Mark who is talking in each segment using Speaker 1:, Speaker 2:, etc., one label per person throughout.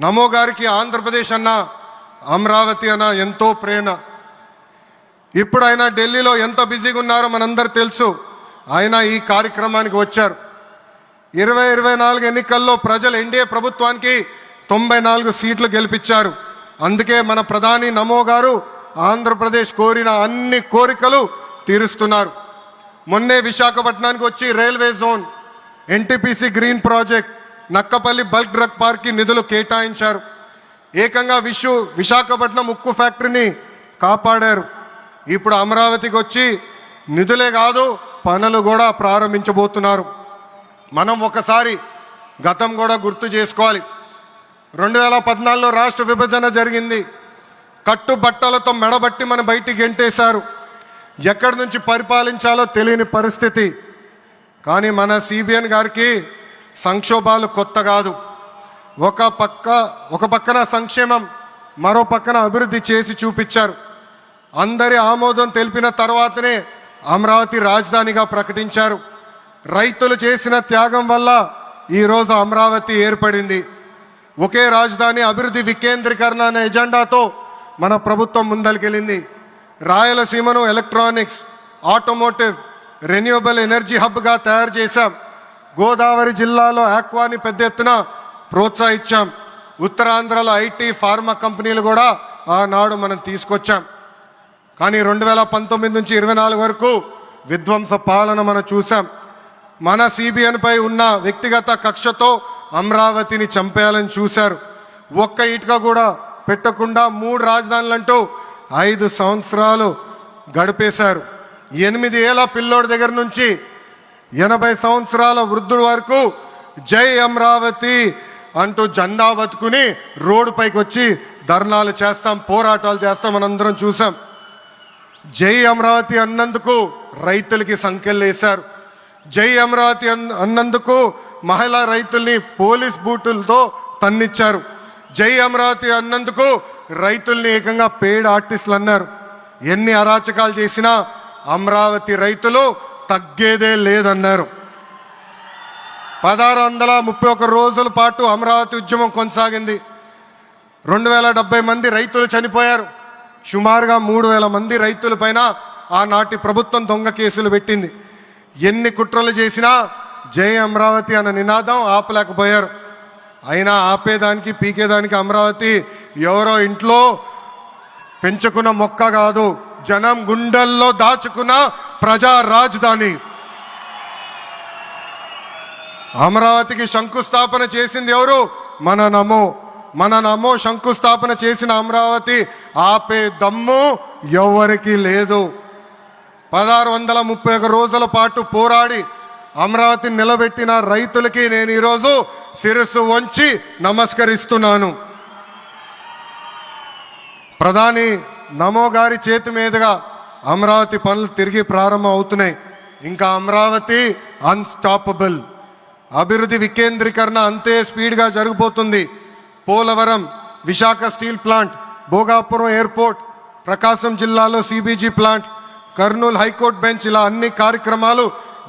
Speaker 1: నమో గారికి ఆంధ్రప్రదేశ్ అన్న అమరావతి అన్న ఎంతో ప్రేమ. ఇప్పుడు ఆయన ఢిల్లీలో ఎంత బిజీగా ఉన్నారో మనందరూ తెలుసు. ఆయన ఈ కార్యక్రమానికి వచ్చారు. 2024 ఎన్నికల్లో ప్రజలు ఎన్డీఏ ప్రభుత్వానికి 94 సీట్లు గెలిపించారు. అందుకే మన ప్రధాని నమో గారు ఆంధ్రప్రదేశ్ కోరిన అన్ని కోరికలు తీరుస్తున్నారు. మొన్నే విశాఖపట్నానికి వచ్చి railway zone, NTPC green project, Nakkapalli bulk drug పార్క్కి నిధులు కేటాయించారు. ఏకంగా విశాఖపట్నం ఉక్కు ఫ్యాక్టరీని కాపాడారు. ఇప్పుడు అమరావతికి వచ్చి నిధులే కాదు పనులు కూడా ప్రారంభించబోతున్నారు. మనం ఒకసారి గతం కూడా గుర్తు చేసుకోవాలి. 2014లో రాష్ట్ర విభజన జరిగింది. కట్టుబట్టలతో మెడబట్టి మన బయటికి గెంటేశారు. ఎక్కడి నుంచి పరిపాలించాలో తెలియని పరిస్థితి. కానీ మన సిబిఎన్ గారికి సంక్షోభాలు కొత్త కాదు. ఒక పక్కన సంక్షేమం, మరో పక్కన అభివృద్ధి చేసి చూపించారు. అందరి ఆమోదం తెలిపిన తర్వాతనే అమరావతి రాజధానిగా ప్రకటించారు. రైతులు చేసిన త్యాగం వల్ల ఈరోజు అమరావతి ఏర్పడింది. ఒకే రాజధాని అభివృద్ధి వికేంద్రీకరణ అనే ఎజెండాతో మన ప్రభుత్వం ముందరికెళ్ళింది. రాయలసీమను ఎలక్ట్రానిక్స్, ఆటోమోటివ్, రెన్యూవబుల్ ఎనర్జీ హబ్గా తయారు చేశాం. గోదావరి జిల్లాలో ఆక్వాని పెద్ద ఎత్తున ప్రోత్సహించాం. ఉత్తరాంధ్రలో ఐటీ, ఫార్మా కంపెనీలు కూడా ఆనాడు మనం తీసుకొచ్చాం. కానీ 2019 నుంచి 24 వరకు విధ్వంస పాలన మనం చూసాం. మన సిబిఎన్పై ఉన్న వ్యక్తిగత కక్షతో అమరావతిని చంపేయాలని చూశారు. ఒక్క ఇటుక కూడా పెట్టకుండా 3 రాజధానులంటూ 5 సంవత్సరాలు గడిపేశారు. 8 ఏళ్ల పిల్లోడి దగ్గర నుంచి 80 సంవత్సరాల వృద్ధుడి వరకు జై అమరావతి అంటూ జెండా బతుకుని రోడ్డు పైకి వచ్చి ధర్నాలు చేస్తాం, పోరాటాలు చేస్తాం. మనందరం చూసాం. జై అమరావతి అన్నందుకు రైతులకి సంఖ్యలేశారు. జై అమరావతి అన్నందుకు మహిళా రైతుల్ని పోలీస్ బూటులతో తన్నిచ్చారు. జై అమరావతి అన్నందుకు రైతుల్ని ఏకంగా పెయిడ్ ఆర్టిస్టులు అన్నారు. ఎన్ని అరాచకాలు చేసినా అమరావతి రైతులు తగ్గేదే లేదన్నారు. 1631 రోజుల పాటు అమరావతి ఉద్యమం కొనసాగింది. 2070 మంది రైతులు చనిపోయారు. సుమారుగా 3000 మంది రైతుల పైన ఆనాటి ప్రభుత్వం దొంగ కేసులు పెట్టింది. ఎన్ని కుట్రలు చేసినా జై అమరావతి అన్న నినాదం ఆపలేకపోయారు. అయినా ఆపేదానికి, పీకేదానికి అమరావతి ఎవరో ఇంట్లో పెంచుకున్న మొక్క కాదు, జనం గుండెల్లో దాచుకున్న ప్రజా రాజధాని. అమరావతికి శంకుస్థాపన చేసింది ఎవరు? మన నమో శంకుస్థాపన చేసిన అమరావతి ఆపే దమ్ము ఎవరికి లేదు. 1631 రోజుల పాటు పోరాడి అమరావతిని నిలబెట్టిన రైతులకి నేను ఈరోజు శిరస్సు వంచి నమస్కరిస్తున్నాను. ప్రధాని నమో గారి చేతి మీదుగా అమరావతి పనులు తిరిగి ప్రారంభం అవుతున్నాయి. ఇంకా అమరావతి అన్స్టాపబుల్. అభివృద్ధి వికేంద్రీకరణ అంతే స్పీడ్గా జరిగిపోతుంది. Polavaram, Visakha steel plant, Bhogapuram airport, Prakasam జిల్లాలో CBG plant, Kurnool high court bench, ఇలా అన్ని కార్యక్రమాలు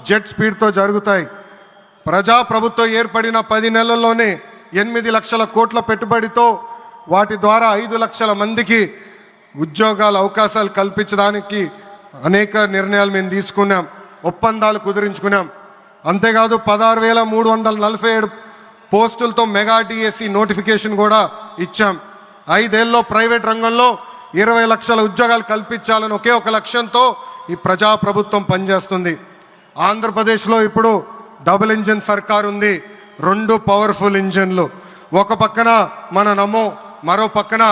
Speaker 1: జెట్ స్పీడ్తో జరుగుతాయి. ప్రజాప్రభుత్వం ఏర్పడిన 10 నెలల్లోనే 8 లక్షల కోట్ల పెట్టుబడితో వాటి ద్వారా 5 లక్షల మందికి ఉద్యోగాల అవకాశాలు కల్పించడానికి అనేక నిర్ణయాలు మేము తీసుకున్నాం, ఒప్పందాలు కుదిరించుకున్నాం. అంతేకాదు 16,347 పోస్టులతో మెగా డిఎస్సి నోటిఫికేషన్ కూడా ఇచ్చాం. 5 ఏళ్ళలో ప్రైవేట్ రంగంలో 20 లక్షల ఉద్యోగాలు కల్పించాలని ఒకే ఒక లక్ష్యంతో ఈ ప్రజాప్రభుత్వం పనిచేస్తుంది. ఆంధ్రప్రదేశ్లో ఇప్పుడు డబుల్ ఇంజిన్ సర్కార్ ఉంది. 2 పవర్ఫుల్ ఇంజిన్లు. ఒక పక్కన మన నమో, మరో పక్కన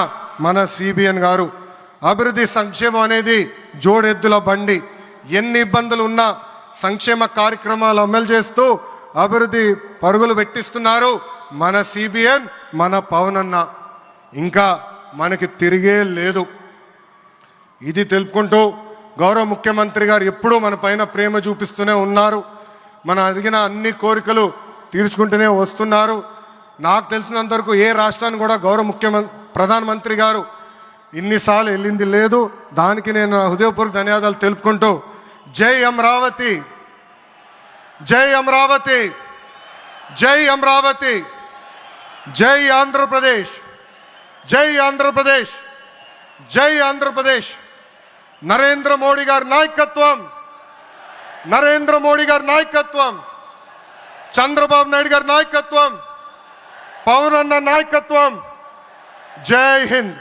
Speaker 1: మన సిబిఎన్ గారు. అభివృద్ధి సంక్షేమం అనేది జోడెద్దుల బండి. ఎన్ని ఇబ్బందులు ఉన్నా సంక్షేమ కార్యక్రమాలు అమలు చేస్తూ అభివృద్ధి పరుగులు పెట్టిస్తున్నారు మన సిబిఎన్, మన పవన్ అన్న. ఇంకా మనకి తిరిగే లేదు. ఇది తెలుపుకుంటూ గౌరవ ముఖ్యమంత్రి గారు ఎప్పుడూ మన పైన ప్రేమ చూపిస్తూనే ఉన్నారు. మనం అడిగిన అన్ని కోరికలు తీర్చుకుంటూనే వస్తున్నారు. నాకు తెలిసినంత వరకు ఏ రాష్ట్రాన్ని కూడా గౌరవ ప్రధానమంత్రి గారు ఇన్నిసార్లు వెళ్ళింది లేదు. దానికి నేను హృదయపూర్వక ధన్యవాదాలు తెలుపుకుంటూ జై అమరావతి, జై అమరావతి, జై అమరావతి. జై ఆంధ్రప్రదేశ్, జై ఆంధ్రప్రదేశ్, జై ఆంధ్రప్రదేశ్. నరేంద్ర మోడీ గారి నాయకత్వం, నరేంద్ర మోడీ గారి నాయకత్వం, చంద్రబాబు నాయుడు గారి నాయకత్వం, పవన్ అన్న నాయకత్వం. జై హింద్.